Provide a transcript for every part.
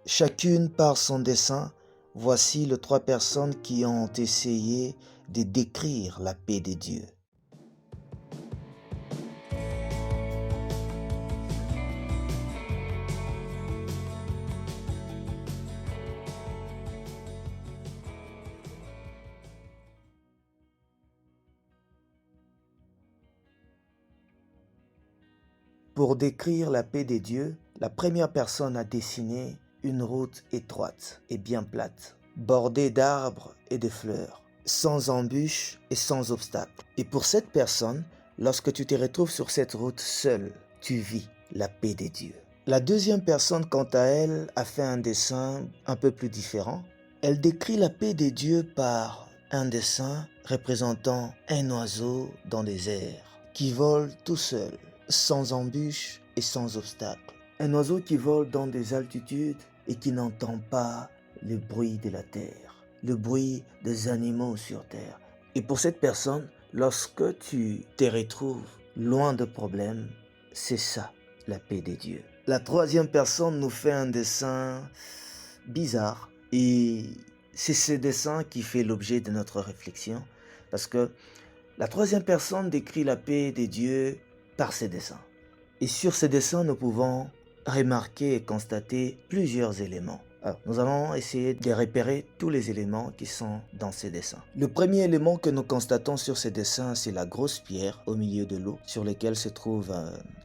Chacune par son dessein, voici les trois personnes qui ont essayé de décrire la paix de Dieu. Pour décrire la paix de Dieu, la première personne a dessiné une route étroite et bien plate, bordée d'arbres et de fleurs, sans embûches et sans obstacles. Et pour cette personne, lorsque tu te retrouves sur cette route seule, tu vis la paix de Dieu. La deuxième personne, quant à elle, a fait un dessin un peu plus différent. Elle décrit la paix de Dieu par un dessin représentant un oiseau dans les airs, qui vole tout seul, sans embûches et sans obstacles. Un oiseau qui vole dans des altitudes et qui n'entend pas le bruit de la terre, le bruit des animaux sur terre. Et pour cette personne, lorsque tu te retrouves loin de problèmes, c'est ça, la paix de Dieu. La troisième personne nous fait un dessin bizarre et c'est ce dessin qui fait l'objet de notre réflexion parce que la troisième personne décrit la paix de Dieu par ses dessins. Et sur ces dessins, nous pouvons remarquer et constater plusieurs éléments. Alors, nous allons essayer de repérer tous les éléments qui sont dans ces dessins. Le premier élément que nous constatons sur ces dessins, c'est la grosse pierre au milieu de l'eau sur laquelle se trouve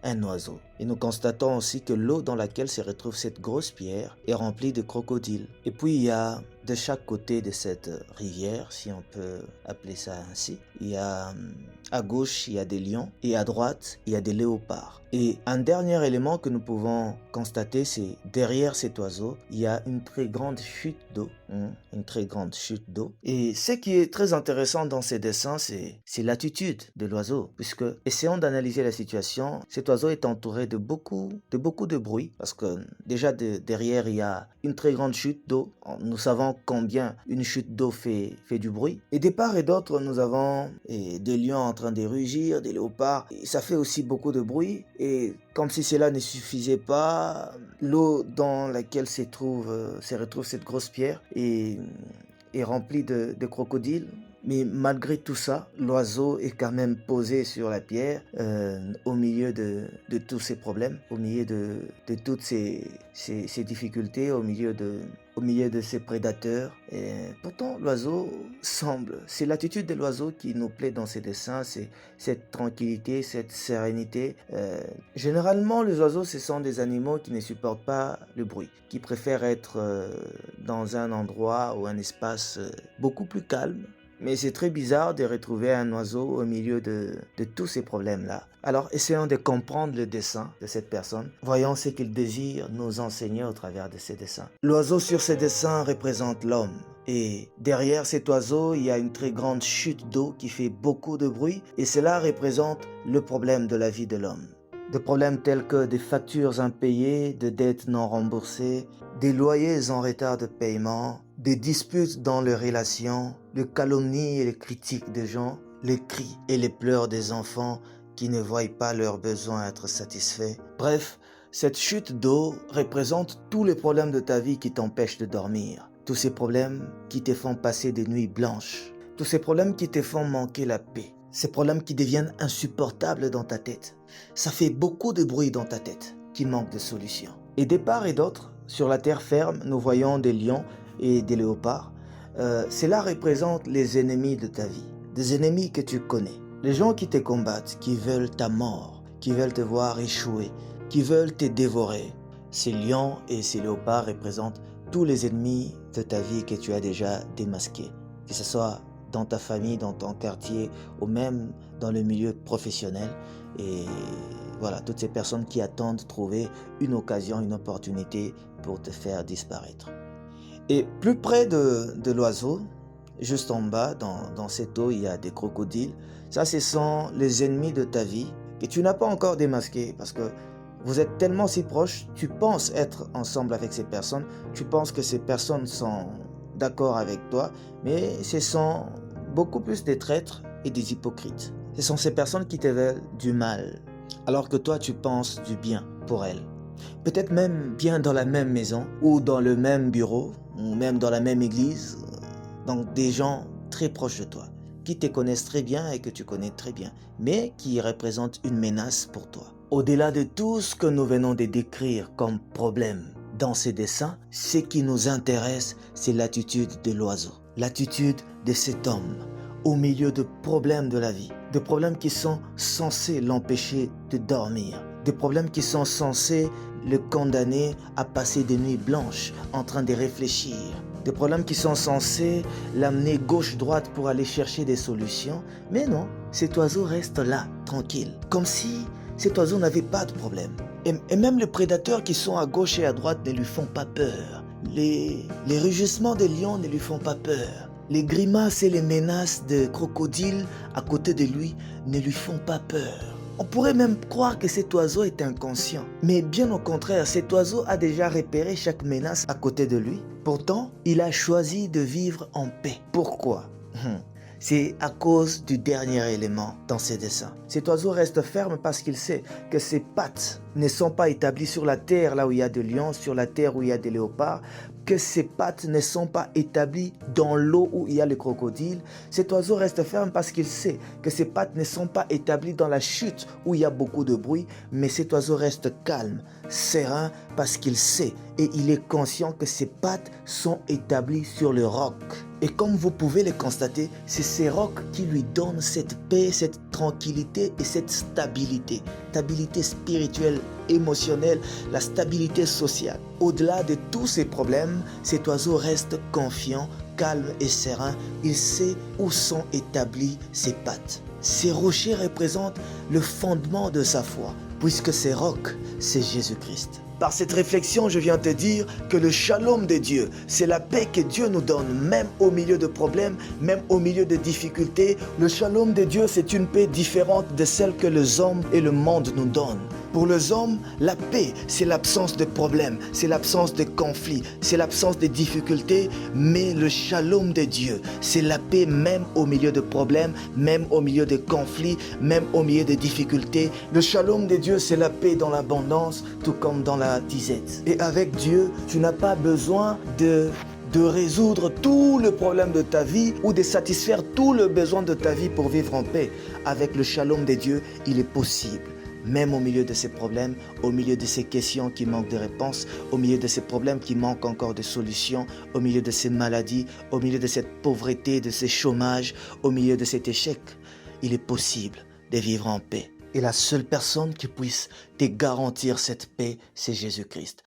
un oiseau. Et nous constatons aussi que l'eau dans laquelle se retrouve cette grosse pierre est remplie de crocodiles. Et puis il y a de chaque côté de cette rivière, si on peut appeler ça ainsi, il y a à gauche, il y a des lions et à droite, il y a des léopards. Et un dernier élément que nous pouvons constater, c'est derrière cet oiseau, il y a une très grande chute d'eau. Une très grande chute d'eau. Et ce qui est très intéressant dans ces dessins, c'est l'attitude de l'oiseau. Puisque, essayons d'analyser la situation, cet oiseau est entouré de beaucoup de bruit. Parce que déjà derrière, il y a une très grande chute d'eau. Nous savons combien une chute d'eau fait du bruit. Et de part et d'autre, nous avons des lions en train de rugir, des léopards. Et ça fait aussi beaucoup de bruit. Et comme si cela ne suffisait pas, l'eau dans laquelle se retrouve cette grosse pierre est remplie de crocodiles. Mais malgré tout ça, l'oiseau est quand même posé sur la pierre au milieu de tous ces problèmes, au milieu de toutes ces difficultés, au milieu de ces prédateurs. Et pourtant, l'oiseau c'est l'attitude de l'oiseau qui nous plaît dans ces dessins, c'est cette tranquillité, cette sérénité. Généralement, les oiseaux, ce sont des animaux qui ne supportent pas le bruit, qui préfèrent être dans un endroit ou un espace beaucoup plus calme. Mais c'est très bizarre de retrouver un oiseau au milieu de tous ces problèmes-là. Alors, essayons de comprendre le dessin de cette personne. Voyons ce qu'il désire nous enseigner au travers de ces dessins. L'oiseau sur ces dessins représente l'homme. Et derrière cet oiseau, il y a une très grande chute d'eau qui fait beaucoup de bruit. Et cela représente le problème de la vie de l'homme. Des problèmes tels que des factures impayées, des dettes non remboursées, des loyers en retard de paiement, des disputes dans les relations, les calomnies et les critiques des gens, les cris et les pleurs des enfants qui ne voient pas leurs besoins être satisfaits. Bref, cette chute d'eau représente tous les problèmes de ta vie qui t'empêchent de dormir, tous ces problèmes qui te font passer des nuits blanches, tous ces problèmes qui te font manquer la paix, ces problèmes qui deviennent insupportables dans ta tête. Ça fait beaucoup de bruit dans ta tête qui manque de solution. Et de part et d'autre, sur la terre ferme, nous voyons des lions et des léopards. Cela représente les ennemis de ta vie, des ennemis que tu connais. Les gens qui te combattent, qui veulent ta mort, qui veulent te voir échouer, qui veulent te dévorer. Ces lions et ces léopards représentent tous les ennemis de ta vie que tu as déjà démasqués. Que ce soit dans ta famille, dans ton quartier ou même dans le milieu professionnel. Et voilà, toutes ces personnes qui attendent trouver une occasion, une opportunité pour te faire disparaître. Et plus près de l'oiseau, juste en bas, dans cette eau, il y a des crocodiles. Ça, ce sont les ennemis de ta vie que tu n'as pas encore démasqués parce que vous êtes tellement si proches, tu penses être ensemble avec ces personnes, tu penses que ces personnes sont d'accord avec toi, mais ce sont beaucoup plus des traîtres et des hypocrites. Ce sont ces personnes qui te veulent du mal, alors que toi tu penses du bien pour elles. peut-être même bien dans la même maison, ou dans le même bureau, ou même dans la même église, donc des gens très proches de toi, qui te connaissent très bien et que tu connais très bien, mais qui représentent une menace pour toi. Au-delà de tout ce que nous venons de décrire comme problème dans ces dessins, ce qui nous intéresse, c'est l'attitude de l'oiseau, l'attitude de cet homme au milieu de problèmes de la vie, de problèmes qui sont censés l'empêcher de dormir, des problèmes qui sont censés le condamner à passer des nuits blanches en train de réfléchir, des problèmes qui sont censés l'amener gauche-droite pour aller chercher des solutions. Mais non, cet oiseau reste là, tranquille, comme si cet oiseau n'avait pas de problème. Et même les prédateurs qui sont à gauche et à droite ne lui font pas peur. Les rugissements des lions ne lui font pas peur. Les grimaces et les menaces de crocodiles à côté de lui ne lui font pas peur. On pourrait même croire que cet oiseau est inconscient. Mais bien au contraire, cet oiseau a déjà repéré chaque menace à côté de lui. Pourtant, il a choisi de vivre en paix. Pourquoi? C'est à cause du dernier élément dans ses dessins. Cet oiseau reste ferme parce qu'il sait que ses pattes ne sont pas établies sur la terre là où il y a des lions, sur la terre où il y a des léopards, que ses pattes ne sont pas établies dans l'eau où il y a les crocodiles. Cet oiseau reste ferme parce qu'il sait que ses pattes ne sont pas établies dans la chute où il y a beaucoup de bruit, mais cet oiseau reste calme, serein parce qu'il sait et il est conscient que ses pattes sont établies sur le roc. Et comme vous pouvez le constater, c'est ces rocs qui lui donnent cette paix, cette tranquillité et cette stabilité. Stabilité spirituelle, émotionnelle, la stabilité sociale. Au-delà de tous ces problèmes, cet oiseau reste confiant, calme et serein. Il sait où sont établies ses pattes. Ces rochers représentent le fondement de sa foi, puisque ces rocs, c'est Jésus-Christ. Par cette réflexion, je viens te dire que le shalom de Dieu, c'est la paix que Dieu nous donne, même au milieu de problèmes, même au milieu de difficultés. Le shalom de Dieu, c'est une paix différente de celle que les hommes et le monde nous donnent. Pour les hommes, la paix, c'est l'absence de problèmes, c'est l'absence de conflits, c'est l'absence de difficultés, mais le shalom de Dieu, c'est la paix même au milieu de problèmes, même au milieu de conflits, même au milieu de difficultés. Le shalom de Dieu, c'est la paix dans l'abondance, tout comme dans la disette. Et avec Dieu, tu n'as pas besoin de résoudre tous les problèmes de ta vie ou de satisfaire tous les besoins de ta vie pour vivre en paix. Avec le shalom de Dieu, il est possible. Même au milieu de ces problèmes, au milieu de ces questions qui manquent de réponses, au milieu de ces problèmes qui manquent encore de solutions, au milieu de ces maladies, au milieu de cette pauvreté, de ces chômages, au milieu de cet échec, il est possible de vivre en paix. Et la seule personne qui puisse te garantir cette paix, c'est Jésus-Christ.